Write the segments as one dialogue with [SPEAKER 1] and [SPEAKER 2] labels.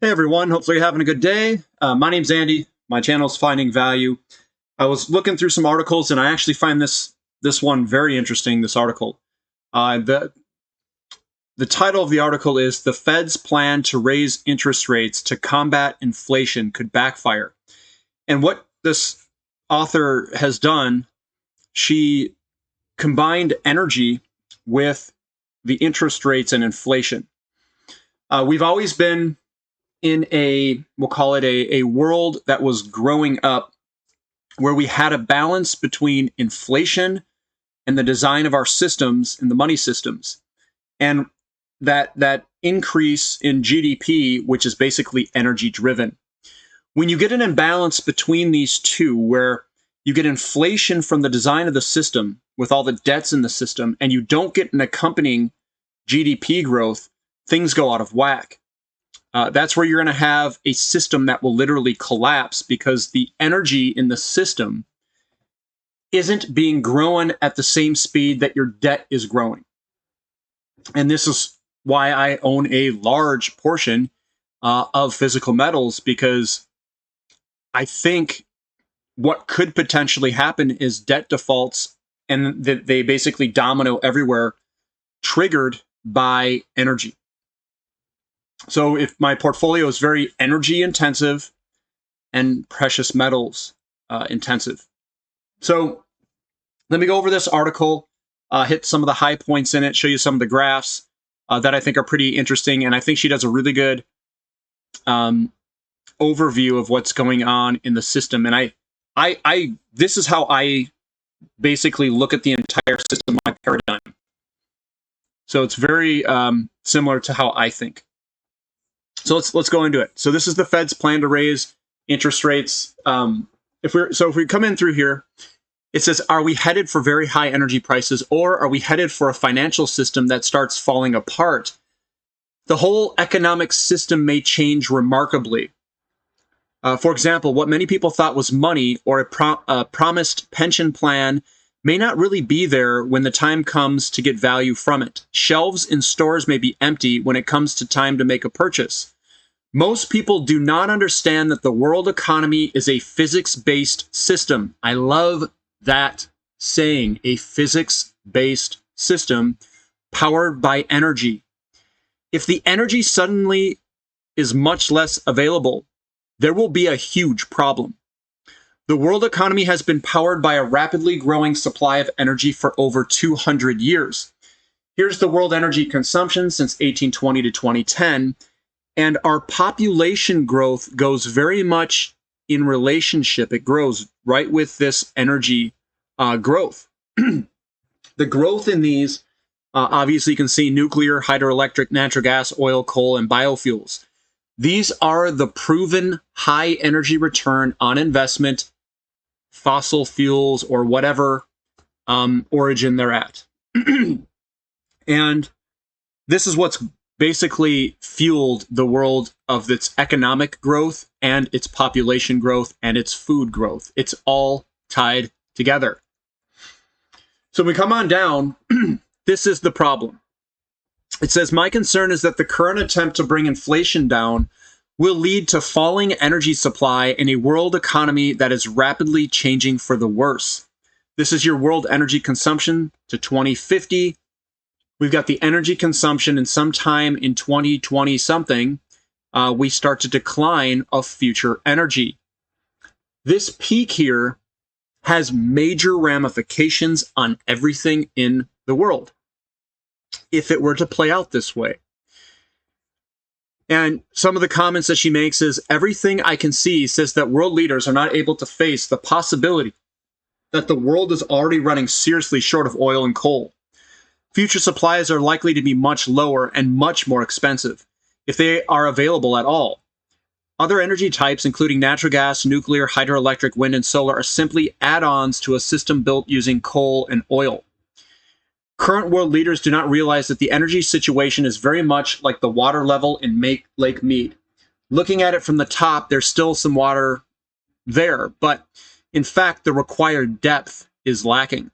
[SPEAKER 1] Hey everyone, hopefully you're having a good day. My name's Andy. My channel's Finding Value. I was looking through some articles and I actually find this one very interesting, this article. The title of the article is "The Fed's Plan to Raise Interest Rates to Combat Inflation Could Backfire." And what this author has done, she combined energy with the interest rates and inflation. We've always been in we'll call it a world that was growing up where we had a balance between inflation and the design of our systems and the money systems. And that increase in GDP, which is basically energy driven. When you get an imbalance between these two, where you get inflation from the design of the system with all the debts in the system, and you don't get an accompanying GDP growth, things go out of whack. That's where you're going to have a system that will literally collapse because the energy in the system isn't being grown at the same speed that your debt is growing. And this is why I own a large portion of physical metals, because I think what could potentially happen is debt defaults, and they basically domino everywhere, triggered by energy. So if my portfolio is very energy intensive and precious metals intensive. So let me go over this article, hit some of the high points in it, show you some of the graphs that I think are pretty interesting. And I think she does a really good overview of what's going on in the system. And this is how I basically look at the entire system, my paradigm. So it's very similar to how I think. So let's go into it. So this is the Fed's plan to raise interest rates. If we come in through here, it says, are we headed for very high energy prices, or are we headed for a financial system that starts falling apart? The whole economic system may change remarkably. For example, what many people thought was money or a promised pension plan may not really be there when the time comes to get value from it. Shelves in stores may be empty when it comes to time to make a purchase. Most people do not understand that the world economy is a physics-based system. I love that saying, a physics-based system powered by energy. If the energy suddenly is much less available, there will be a huge problem. The world economy has been powered by a rapidly growing supply of energy for over 200 years. Here's the world energy consumption since 1820 to 2010. And our population growth goes very much in relationship. It grows right with this energy growth. The growth in these, obviously you can see nuclear, hydroelectric, natural gas, oil, coal, and biofuels. These are the proven high energy return on investment, fossil fuels, or whatever origin they're at. And this is what's basically fueled the world of its economic growth and its population growth and its food growth. It's all tied together. So we come on down, this is the problem. It says, my concern is that the current attempt to bring inflation down will lead to falling energy supply in a world economy that is rapidly changing for the worse. This is your world energy consumption to 2050. We've got the energy consumption, and sometime in 2020 something, we start to decline of future energy. This peak here has major ramifications on everything in the world if it were to play out this way. And some of the comments that she makes is, everything I can see says that world leaders are not able to face the possibility that the world is already running seriously short of oil and coal. Future supplies are likely to be much lower and much more expensive, if they are available at all. Other energy types, including natural gas, nuclear, hydroelectric, wind, and solar, are simply add-ons to a system built using coal and oil. Current world leaders do not realize that the energy situation is very much like the water level in Lake Mead. Looking at it from the top, there's still some water there, but in fact, the required depth is lacking.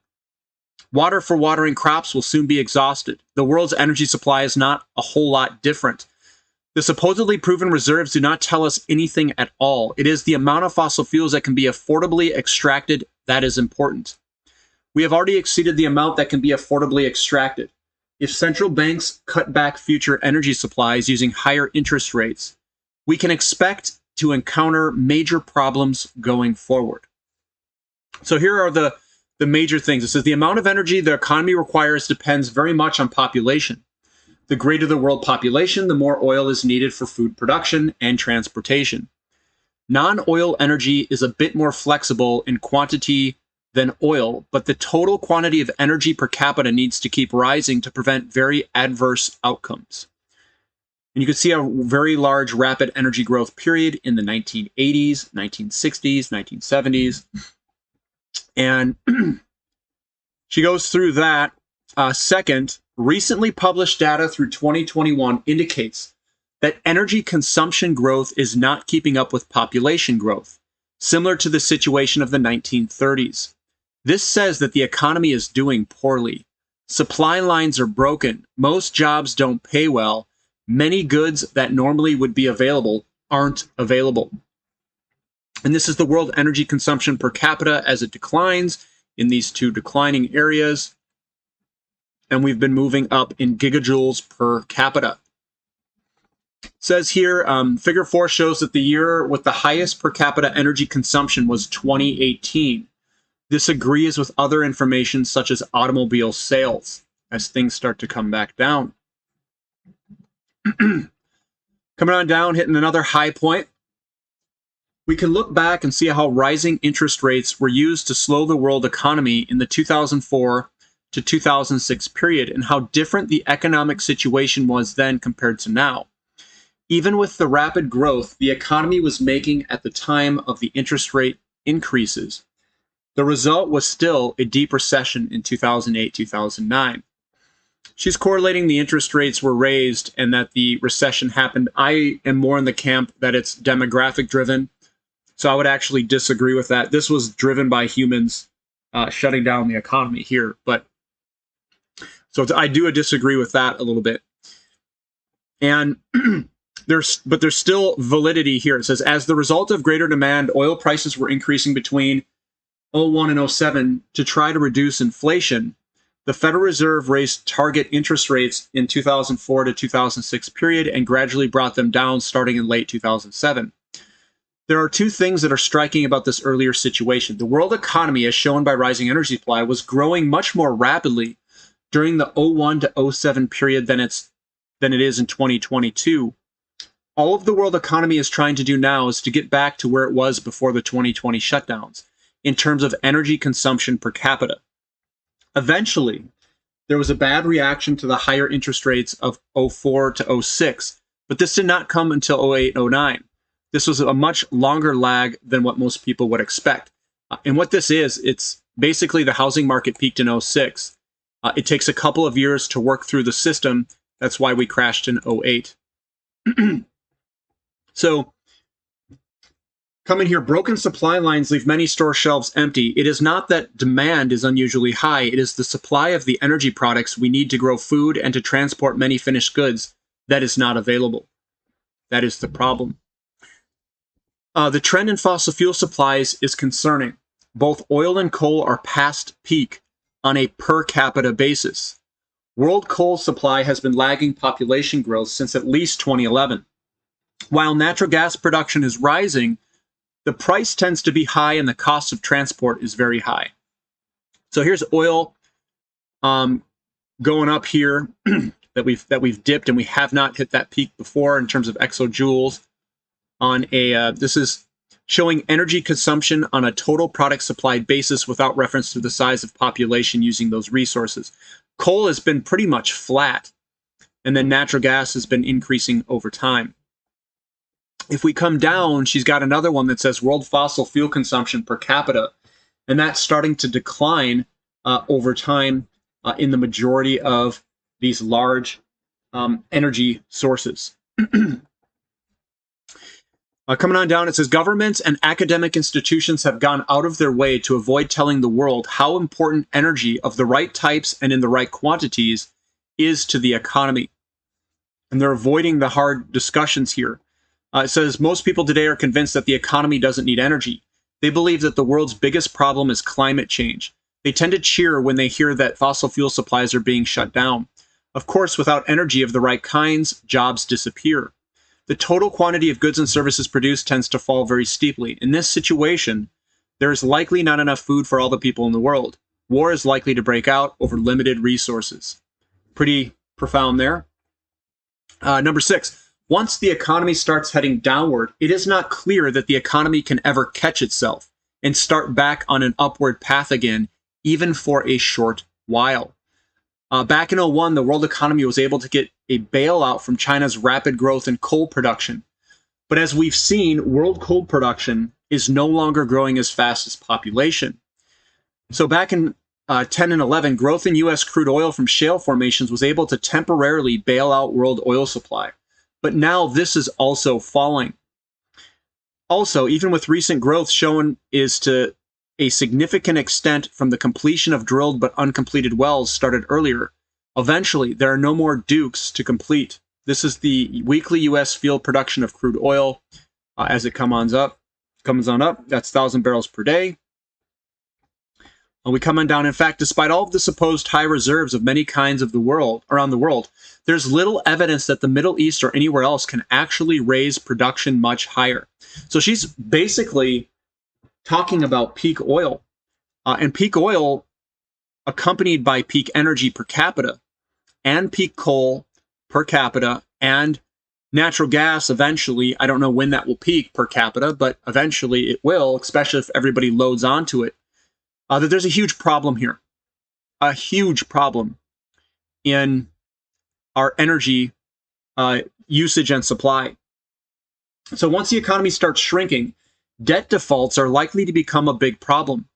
[SPEAKER 1] Water for watering crops will soon be exhausted. The world's energy supply is not a whole lot different. The supposedly proven reserves do not tell us anything at all. It is the amount of fossil fuels that can be affordably extracted that is important. We have already exceeded the amount that can be affordably extracted. If central banks cut back future energy supplies using higher interest rates, we can expect to encounter major problems going forward. So here are the major things. It says the amount of energy the economy requires depends very much on population. The greater the world population, the more oil is needed for food production and transportation. Non-oil energy is a bit more flexible in quantity than oil, but the total quantity of energy per capita needs to keep rising to prevent very adverse outcomes. And you can see a very large rapid energy growth period in the 1980s, 1960s, 1970s. And she goes through that. Second, recently published data through 2021 indicates that energy consumption growth is not keeping up with population growth, similar to the situation of the 1930s. This says that the economy is doing poorly. Supply lines are broken. Most jobs don't pay well. Many goods that normally would be available aren't available. And this is the world energy consumption per capita as it declines in these two declining areas. And we've been moving up in gigajoules per capita. It says here, figure 4 shows that the year with the highest per capita energy consumption was 2018. This agrees with other information such as automobile sales as things start to come back down. Coming on down, hitting another high point. We can look back and see how rising interest rates were used to slow the world economy in the 2004 to 2006 period, and how different the economic situation was then compared to now. Even with the rapid growth the economy was making at the time of the interest rate increases, the result was still a deep recession in 2008-2009. She's correlating the interest rates were raised and that the recession happened. I am more in the camp that it's demographic driven, so I would actually disagree with that. This was driven by humans shutting down the economy here, but so I do disagree with that a little bit. And there's still validity here. It says, as the result of greater demand, oil prices were increasing between 01 and 07 to try to reduce inflation. The Federal Reserve raised target interest rates in 2004 to 2006 period and gradually brought them down starting in late 2007. There are two things that are striking about this earlier situation. The world economy, as shown by rising energy supply, was growing much more rapidly during the 01 to 07 period than it is in 2022. All of the world economy is trying to do now is to get back to where it was before the 2020 shutdowns in terms of energy consumption per capita. Eventually, there was a bad reaction to the higher interest rates of 04 to 06, but this did not come until 08, 09. This was a much longer lag than what most people would expect. And what this is, it's basically the housing market peaked in 06. It takes a couple of years to work through the system. That's why we crashed in 08. So, coming here, broken supply lines leave many store shelves empty. It is not that demand is unusually high. It is the supply of the energy products we need to grow food and to transport many finished goods that is not available. That is the problem. The trend in fossil fuel supplies is concerning. Both oil and coal are past peak on a per capita basis. World coal supply has been lagging population growth since at least 2011. While natural gas production is rising, the price tends to be high and the cost of transport is very high. So here's oil going up here that we've dipped, and we have not hit that peak before in terms of exajoules. On a this is showing energy consumption on a total product supplied basis without reference to the size of population using those resources. Coal has been pretty much flat, and then natural gas has been increasing over time. If we come down, she's got another one that says world fossil fuel consumption per capita, and that's starting to decline over time in the majority of these large energy sources. Coming on down, it says governments and academic institutions have gone out of their way to avoid telling the world how important energy of the right types and in the right quantities is to the economy. and they're avoiding the hard discussions here. It says, most people today are convinced that the economy doesn't need energy. They believe that the world's biggest problem is climate change. They tend to cheer when they hear that fossil fuel supplies are being shut down. Of course, without energy of the right kinds, jobs disappear. The total quantity of goods and services produced tends to fall very steeply. In this situation, there is likely not enough food for all the people in the world. War is likely to break out over limited resources. Pretty profound there. Number 6, once the economy starts heading downward, it is not clear that the economy can ever catch itself and start back on an upward path again, even for a short while. Back in 2001, the world economy was able to get a bailout from China's rapid growth in coal production. But as we've seen, world coal production is no longer growing as fast as population. So back in 10 and 11, growth in U.S. crude oil from shale formations was able to temporarily bail out world oil supply. But now this is also falling. Also, even with recent growth shown is to a significant extent from the completion of drilled but uncompleted wells started earlier. Eventually, there are no more Dukes to complete. This is the weekly U.S. field production of crude oil as it comes on up. That's 1,000 barrels per day. We come on down. In fact, despite all of the supposed high reserves of many kinds of the world around the world, there's little evidence that the Middle East or anywhere else can actually raise production much higher. So she's basically talking about peak oil, and peak oil accompanied by peak energy per capita and peak coal per capita and natural gas eventually. I don't know when that will peak per capita, but eventually it will, especially if everybody loads onto it. That there's a huge problem here, a huge problem in our energy usage and supply. So once the economy starts shrinking, debt defaults are likely to become a big problem.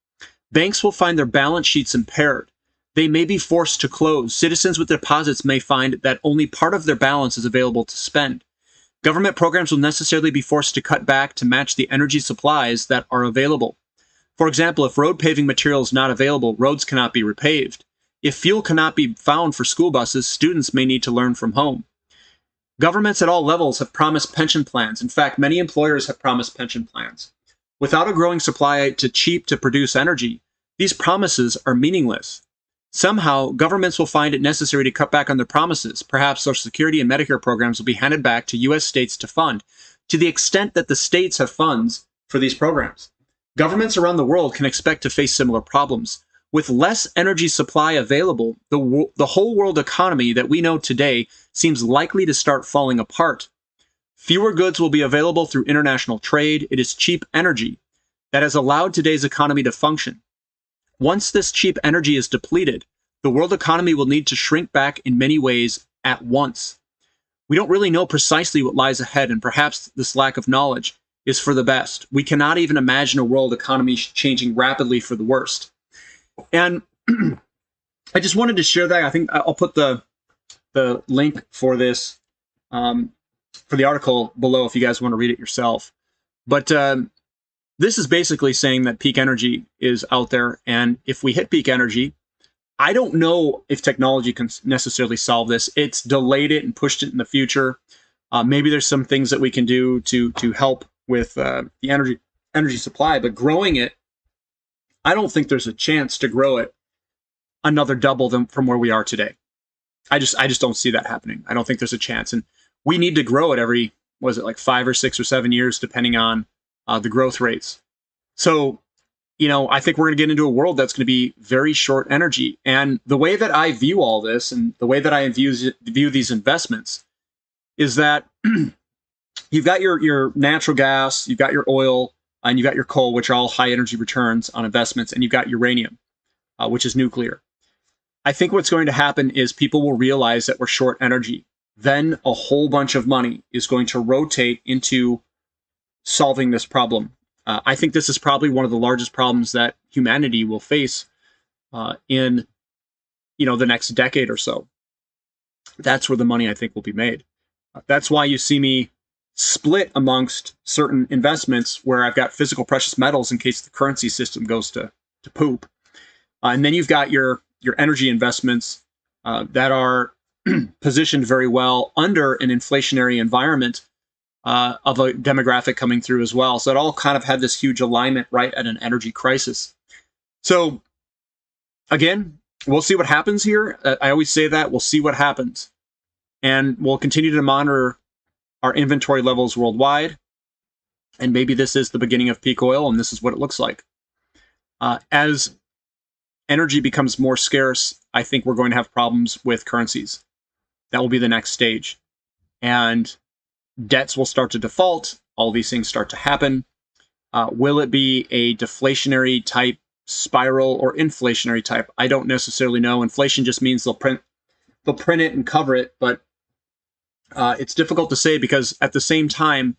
[SPEAKER 1] Banks will find their balance sheets impaired. They may be forced to close. Citizens with deposits may find that only part of their balance is available to spend. Government programs will necessarily be forced to cut back to match the energy supplies that are available. For example, if road paving material is not available, roads cannot be repaved. If fuel cannot be found for school buses, students may need to learn from home. Governments at all levels have promised pension plans. In fact, many employers have promised pension plans. Without a growing supply to produce energy, these promises are meaningless. Somehow, governments will find it necessary to cut back on their promises. Perhaps Social Security and Medicare programs will be handed back to U.S. states to fund, to the extent that the states have funds for these programs. Governments around the world can expect to face similar problems. With less energy supply available, the whole world economy that we know today seems likely to start falling apart. Fewer goods will be available through international trade. It is cheap energy that has allowed today's economy to function. Once this cheap energy is depleted, the world economy will need to shrink back in many ways at once. We don't really know precisely what lies ahead, and perhaps this lack of knowledge is for the best. We cannot even imagine a world economy changing rapidly for the worst. And I just wanted to share that. I think I'll put the link for this, for the article below if you guys want to read it yourself. But this is basically saying that peak energy is out there. And if we hit peak energy, I don't know if technology can necessarily solve this. It's delayed it and pushed it in the future. Maybe there's some things that we can do to help with the energy supply, but growing it, I don't think there's a chance to grow it another double from where we are today. I just don't see that happening. I don't think there's a chance. And we need to grow it every, was it like 5 or 6 or 7 years, depending on the growth rates. So, I think we're going to get into a world that's going to be very short energy. And the way that I view all this and the way that I view these investments is that you've got your natural gas, you've got your oil, and you've got your coal, which are all high energy returns on investments, and you've got uranium, which is nuclear. I think what's going to happen is people will realize that we're short energy. Then a whole bunch of money is going to rotate into solving this problem. I think this is probably one of the largest problems that humanity will face in the next decade or so. That's where the money, I think, will be made. That's why you see me split amongst certain investments where I've got physical precious metals in case the currency system goes to poop. And then you've got your energy investments that are positioned very well under an inflationary environment of a demographic coming through as well. So it all kind of had this huge alignment right at an energy crisis. So again, we'll see what happens here. I always say that we'll see what happens, and we'll continue to monitor our inventory levels worldwide. And maybe this is the beginning of peak oil, and this is what it looks like. As energy becomes more scarce, I think we're going to have problems with currencies. That will be the next stage. And debts will start to default. All these things start to happen. Will it be a deflationary type spiral or inflationary type? I don't necessarily know. Inflation just means they'll print it and cover it, but it's difficult to say, because at the same time,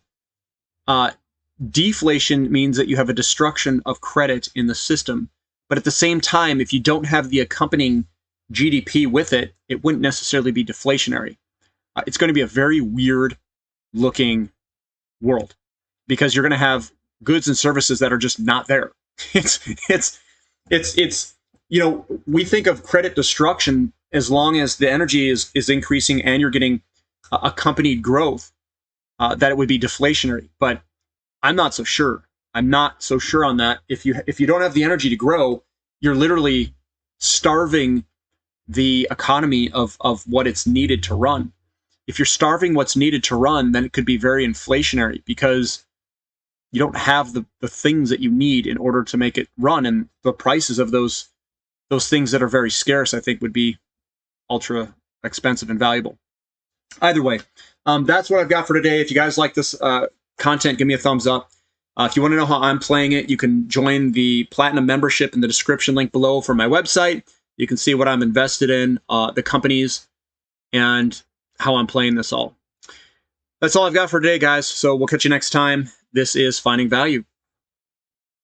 [SPEAKER 1] deflation means that you have a destruction of credit in the system. But at the same time, if you don't have the accompanying GDP with it, it wouldn't necessarily be deflationary. It's going to be a very weird looking world, because you're going to have goods and services that are just not there. It's you know, we think of credit destruction as long as the energy is increasing and you're getting accompanied growth, that it would be deflationary. But I'm not so sure. I'm not so sure on that. If you don't have the energy to grow, you're literally starving the economy of what it's needed to run. If you're starving what's needed to run, then it could be very inflationary, because you don't have the things that you need in order to make it run. And the prices of those things that are very scarce, I think, would be ultra expensive and valuable. Either way, that's what I've got for today. If you guys like this content, give me a thumbs up. If you want to know how I'm playing it, you can join the Platinum membership in the description link below for my website. You can see what I'm invested in, the companies, and how I'm playing this all. That's all I've got for today, guys. So we'll catch you next time. This is Finding Value.